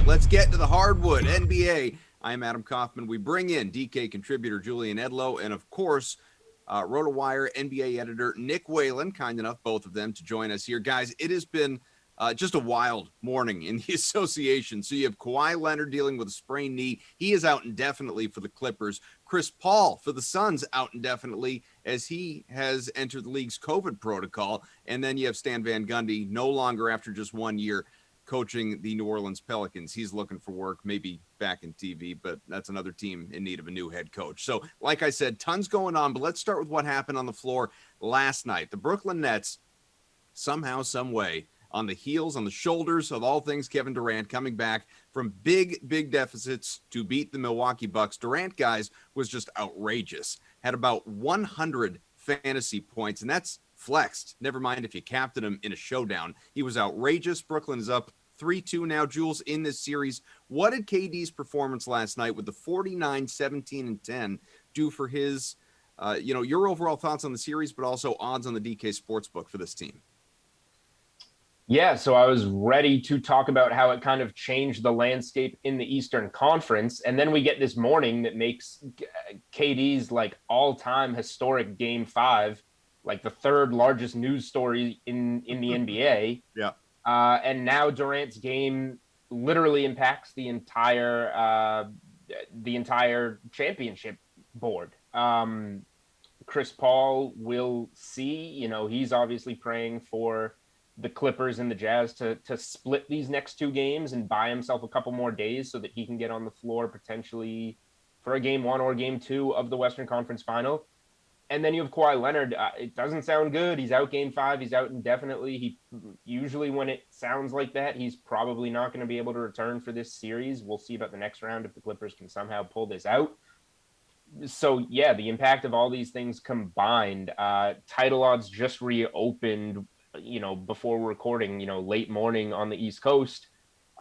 Let's get to the hardwood, NBA. I'm Adam Kaufman. We bring in DK contributor Julian Edlow and, of course, Rotowire NBA editor Nick Whalen, kind enough, both of them, to join us here. Guys, it has been just a wild morning in the association. So you have Kawhi Leonard dealing with a sprained knee. He is out indefinitely for the Clippers. Chris Paul for the Suns out indefinitely as he has entered the league's COVID protocol. And then you have Stan Van Gundy, no longer after just 1 year, coaching the New Orleans Pelicans. He's looking for work, maybe back in TV, but that's another team in need of a new head coach. So, like I said, tons going on, but let's start with what happened on the floor last night. The Brooklyn Nets, somehow, some way, on the heels, on the shoulders of all things Kevin Durant, coming back from big deficits to beat the Milwaukee Bucks. Durant, guys, was just outrageous. Had about 100 fantasy points, and that's flexed. Never mind if you captained him in a showdown. He was outrageous. Brooklyn is up 3-2 now, Jules, in this series. What did KD's performance last night with the 49, 17, and 10 do for his, your overall thoughts on the series, but also odds on the DK Sportsbook for this team? Yeah, so I was ready to talk about how it kind of changed the landscape in the Eastern Conference. And then we get this morning that makes KD's like all-time historic Game 5, like the third largest news story in the NBA. Yeah. And now Durant's game literally impacts the entire championship board. Chris Paul will see, he's obviously praying for the Clippers and the Jazz to split these next two games and buy himself a couple more days so that he can get on the floor potentially for a Game 1 or Game 2 of the Western Conference Final. And then you have Kawhi Leonard. It doesn't sound good. He's out Game 5. He's out indefinitely. He usually, when it sounds like that, he's probably not going to be able to return for this series. We'll see about the next round if the Clippers can somehow pull this out. So, yeah, the impact of all these things combined. Title odds just reopened, before we're recording, late morning on the East Coast.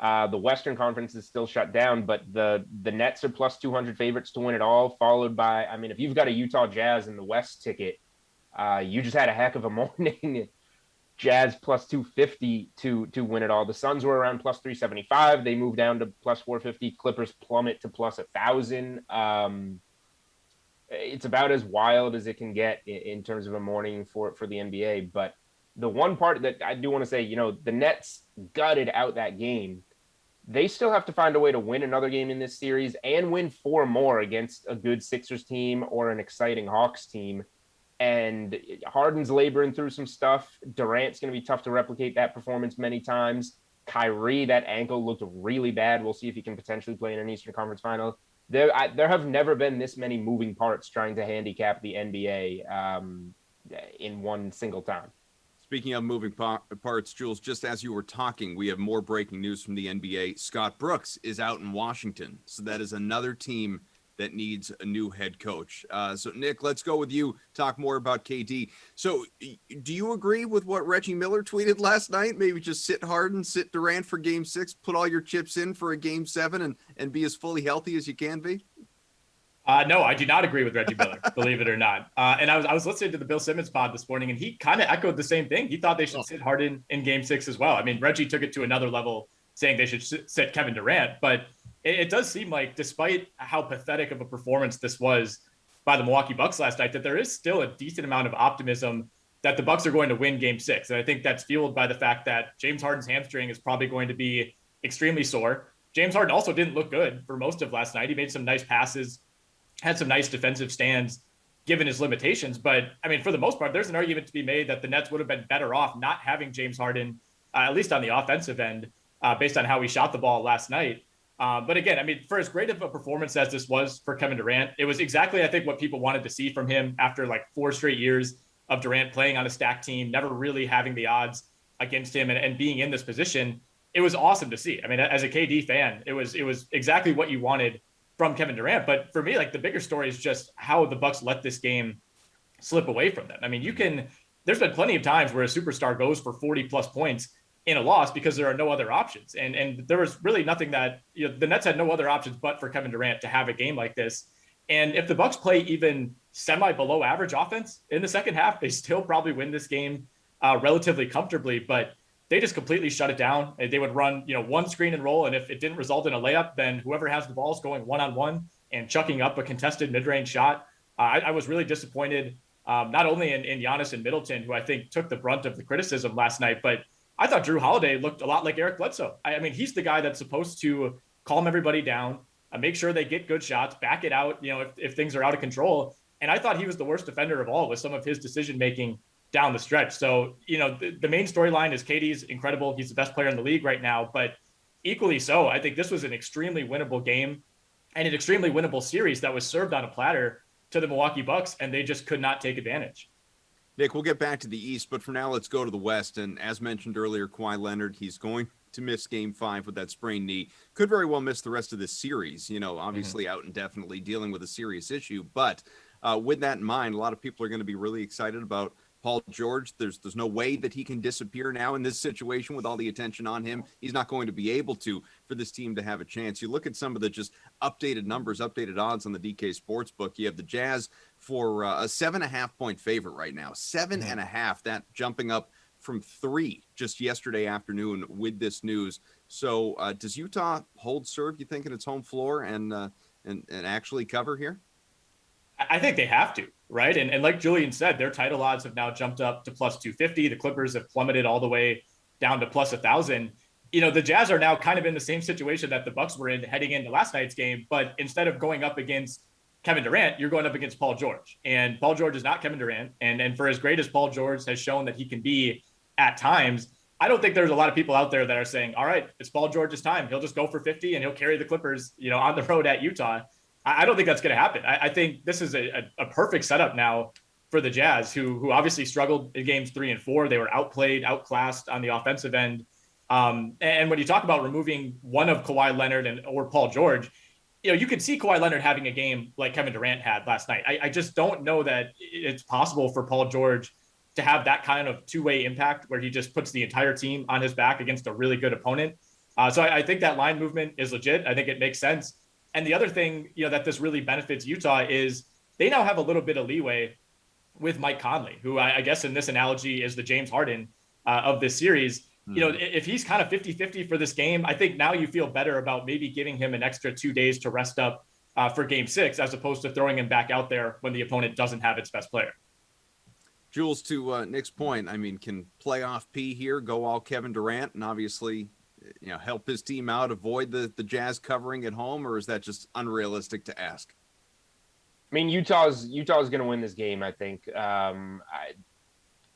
The Western Conference is still shut down, but the Nets are plus 200 favorites to win it all, followed by, if you've got a Utah Jazz in the West ticket, you just had a heck of a morning. Jazz plus 250 to win it all. The Suns were around plus 375. They moved down to plus 450. Clippers plummet to plus 1,000. It's about as wild as it can get in terms of a morning for the NBA. But the one part that I do want to say, the Nets gutted out that game. They still have to find a way to win another game in this series and win 4 more against a good Sixers team or an exciting Hawks team. And Harden's laboring through some stuff. Durant's going to be tough to replicate that performance many times. Kyrie, that ankle looked really bad. We'll see if he can potentially play in an Eastern Conference Final. There have never been this many moving parts trying to handicap the NBA in one single time. Speaking of moving parts, Jules, just as you were talking, we have more breaking news from the NBA. Scott Brooks is out in Washington. So that is another team that needs a new head coach. So, Nick, let's go with you. Talk more about KD. So do you agree with what Reggie Miller tweeted last night? Maybe just sit Harden, sit Durant for Game 6, put all your chips in for a Game 7 and be as fully healthy as you can be? No, I do not agree with Reggie Miller, believe it or not. And I was listening to the Bill Simmons pod this morning, and he kind of echoed the same thing. He thought they should sit Harden in Game 6 as well. Reggie took it to another level, saying they should sit Kevin Durant. But it does seem like, despite how pathetic of a performance this was by the Milwaukee Bucks last night, that there is still a decent amount of optimism that the Bucks are going to win Game 6. And I think that's fueled by the fact that James Harden's hamstring is probably going to be extremely sore. James Harden also didn't look good for most of last night. He made some nice passes, had some nice defensive stands given his limitations. But for the most part, there's an argument to be made that the Nets would have been better off not having James Harden, at least on the offensive end, based on how he shot the ball last night. But again, for as great of a performance as this was for Kevin Durant, it was exactly, I think, what people wanted to see from him after like 4 straight years of Durant playing on a stacked team, never really having the odds against him and being in this position. It was awesome to see. As a KD fan, it was exactly what you wanted from Kevin Durant. But for me, like, the bigger story is just how the Bucks let this game slip away from them. There's been plenty of times where a superstar goes for 40 plus points in a loss because there are no other options. And there was really nothing that, the Nets had no other options but for Kevin Durant to have a game like this. And if the Bucks play even semi below average offense in the second half, they still probably win this game relatively comfortably. But they just completely shut it down. They would run, one screen and roll. And if it didn't result in a layup, then whoever has the ball is going one-on-one and chucking up a contested mid-range shot. I was really disappointed, not only in Giannis and Middleton, who I think took the brunt of the criticism last night, but I thought Drew Holiday looked a lot like Eric Bledsoe. I mean, he's the guy that's supposed to calm everybody down, make sure they get good shots, back it out, if things are out of control. And I thought he was the worst defender of all with some of his decision-making down the stretch. So, the main storyline is KD's incredible. He's the best player in the league right now, but equally so, I think this was an extremely winnable game and an extremely winnable series that was served on a platter to the Milwaukee Bucks, and they just could not take advantage. Nick, we'll get back to the East, but for now, let's go to the West. And as mentioned earlier, Kawhi Leonard, he's going to miss Game 5 with that sprained knee. Could very well miss the rest of this series, obviously out indefinitely dealing with a serious issue. But with that in mind, a lot of people are going to be really excited about Paul George. There's no way that he can disappear now in this situation with all the attention on him. He's not going to be able to for this team to have a chance. You look at some of the just updated numbers, updated odds on the DK Sportsbook. You have the Jazz for a 7.5 point favorite right now. 7.5, that jumping up from 3 just yesterday afternoon with this news. So does Utah hold serve, you think, in its home floor and actually cover here? I think they have to, right? And like Julian said, their title odds have now jumped up to plus 250. The Clippers have plummeted all the way down to plus 1,000. The Jazz are now kind of in the same situation that the Bucks were in heading into last night's game, but instead of going up against Kevin Durant, you're going up against Paul George. And Paul George is not Kevin Durant. And for as great as Paul George has shown that he can be at times, I don't think there's a lot of people out there that are saying, all right, it's Paul George's time. He'll just go for 50 and he'll carry the Clippers, on the road at Utah. I don't think that's going to happen. I think this is a perfect setup now for the Jazz, who obviously struggled in games 3 and 4. They were outplayed, outclassed on the offensive end. And when you talk about removing one of Kawhi Leonard or Paul George, you could see Kawhi Leonard having a game like Kevin Durant had last night. I just don't know that it's possible for Paul George to have that kind of two-way impact where he just puts the entire team on his back against a really good opponent. So I think that line movement is legit. I think it makes sense. And the other thing, that this really benefits Utah is they now have a little bit of leeway with Mike Conley, who I guess in this analogy is the James Harden of this series. If he's kind of 50-50 for this game, I think now you feel better about maybe giving him an extra 2 days to rest up for Game 6, as opposed to throwing him back out there when the opponent doesn't have its best player. Jules, to Nick's point, I mean, can playoff P here go all Kevin Durant and obviously help his team out, avoid the Jazz covering at home, or is that just unrealistic to ask? I mean, Utah's going to win this game, I think.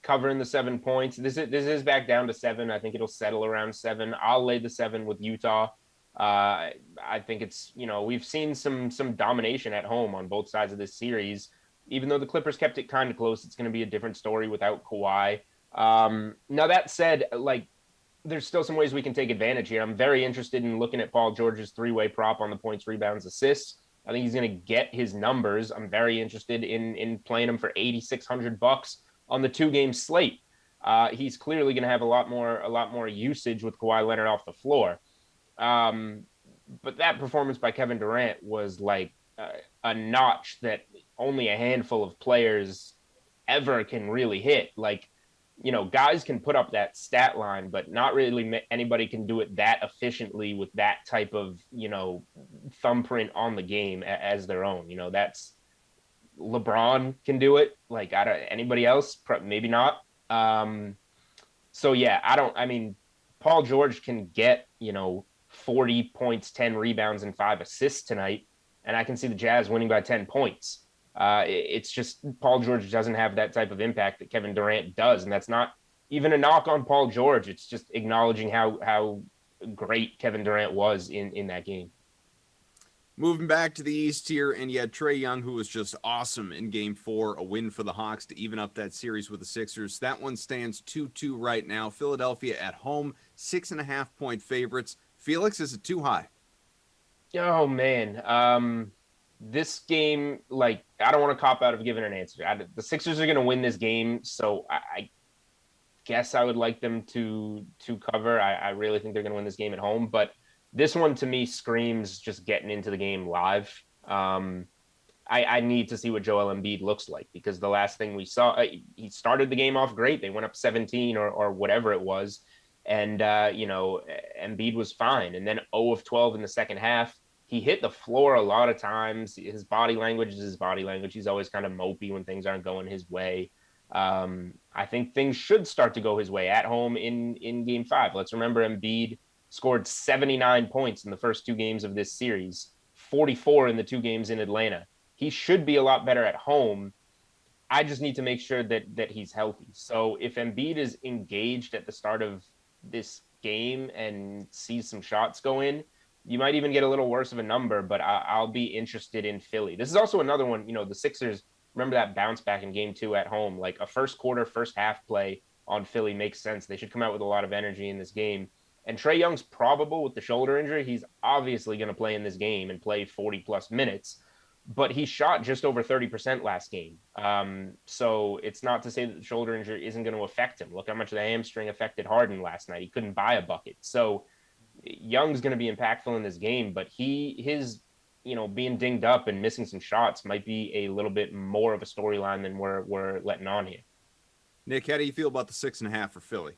Covering the 7 points. This is back down to 7. I think it'll settle around 7. I'll lay the 7 with Utah. I think it's, we've seen some domination at home on both sides of this series. Even though the Clippers kept it kind of close, it's going to be a different story without Kawhi. Now that said, there's still some ways we can take advantage here. I'm very interested in looking at Paul George's 3-way prop on the points, rebounds, assists. I think he's going to get his numbers. I'm very interested in playing him for $8,600 on the 2-game slate. He's clearly going to have a lot more usage with Kawhi Leonard off the floor. But that performance by Kevin Durant was like a notch that only a handful of players ever can really hit. Guys can put up that stat line, but not really anybody can do it that efficiently with that type of, thumbprint on the game as their own. That's LeBron can do it. Anybody else, maybe not. Paul George can get, 40 points, 10 rebounds, and 5 assists tonight, and I can see the Jazz winning by 10 points. It's just Paul George doesn't have that type of impact that Kevin Durant does, and that's not even a knock on Paul George. It's just acknowledging how great Kevin Durant was in that game. Moving back to the East here, and you had Trae Young, who was just awesome in Game 4, a win for the Hawks to even up that series with the Sixers. That one stands 2-2 right now. Philadelphia at home, 6.5 point favorites. Felix, is it too high? Oh, man. This game, I don't want to cop out of giving an answer. The Sixers are going to win this game, so I guess I would like them to cover. I really think they're going to win this game at home, but this one to me screams just getting into the game live. I need to see what Joel Embiid looks like, because the last thing we saw, he started the game off great. They went up 17 or whatever it was. And, Embiid was fine. And then 0 of 12 in the second half. He hit the floor a lot of times. His body language is his body language. He's always kind of mopey when things aren't going his way. I think things should start to go his way at home in game 5. Let's remember Embiid scored 79 points in the first 2 games of this series, 44 in the 2 games in Atlanta. He should be a lot better at home. I just need to make sure that he's healthy. So if Embiid is engaged at the start of this game and sees some shots go in, you might even get a little worse of a number, but I'll be interested in Philly. This is also another one, the Sixers, remember that bounce back in game 2 at home, like a first quarter, first half play on Philly makes sense. They should come out with a lot of energy in this game. And Trae Young's probable with the shoulder injury. He's obviously going to play in this game and play 40 plus minutes, but he shot just over 30% last game. So it's not to say that the shoulder injury isn't going to affect him. Look how much the hamstring affected Harden last night. He couldn't buy a bucket. So Young's going to be impactful in this game, but his being dinged up and missing some shots might be a little bit more of a storyline than we're letting on here. Nick, how do you feel about the 6.5 for Philly?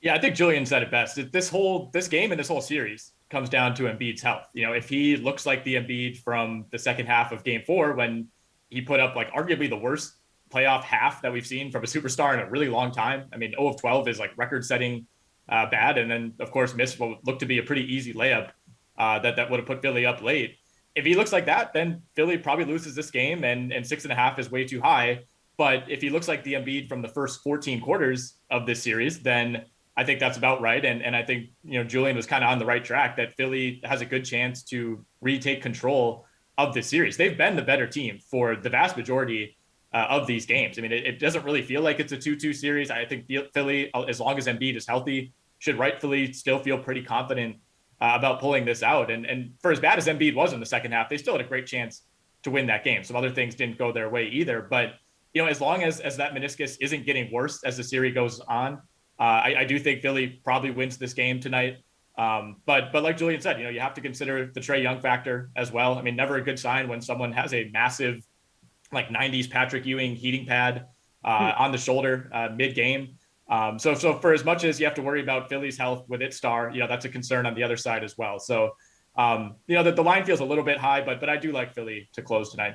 Yeah, I think Julian said it best. This game and this whole series comes down to Embiid's health. If he looks like the Embiid from the second half of game 4, when he put up like arguably the worst playoff half that we've seen from a superstar in a really long time. I mean, 0 of 12 is like record setting bad. And then of course missed what looked to be a pretty easy layup that would have put Philly up late. If he looks like that, then Philly probably loses this game and 6.5 is way too high. But if he looks like the Embiid from the first 14 quarters of this series, then I think that's about right. And I think, Julian was kind of on the right track that Philly has a good chance to retake control of this series. They've been the better team for the vast majority of these games. I mean, it doesn't really feel like it's a 2-2 series. I think Philly, as long as Embiid is healthy, should rightfully still feel pretty confident about pulling this out. And for as bad as Embiid was in the second half, they still had a great chance to win that game. Some other things didn't go their way either. But, as long as that meniscus isn't getting worse as the series goes on, I do think Philly probably wins this game tonight. But like Julian said, you have to consider the Trae Young factor as well. I mean, never a good sign when someone has a massive, like 90s Patrick Ewing heating pad on the shoulder mid-game. So for as much as you have to worry about Philly's health with its star, that's a concern on the other side as well. So, the line feels a little bit high, but I do like Philly to close tonight.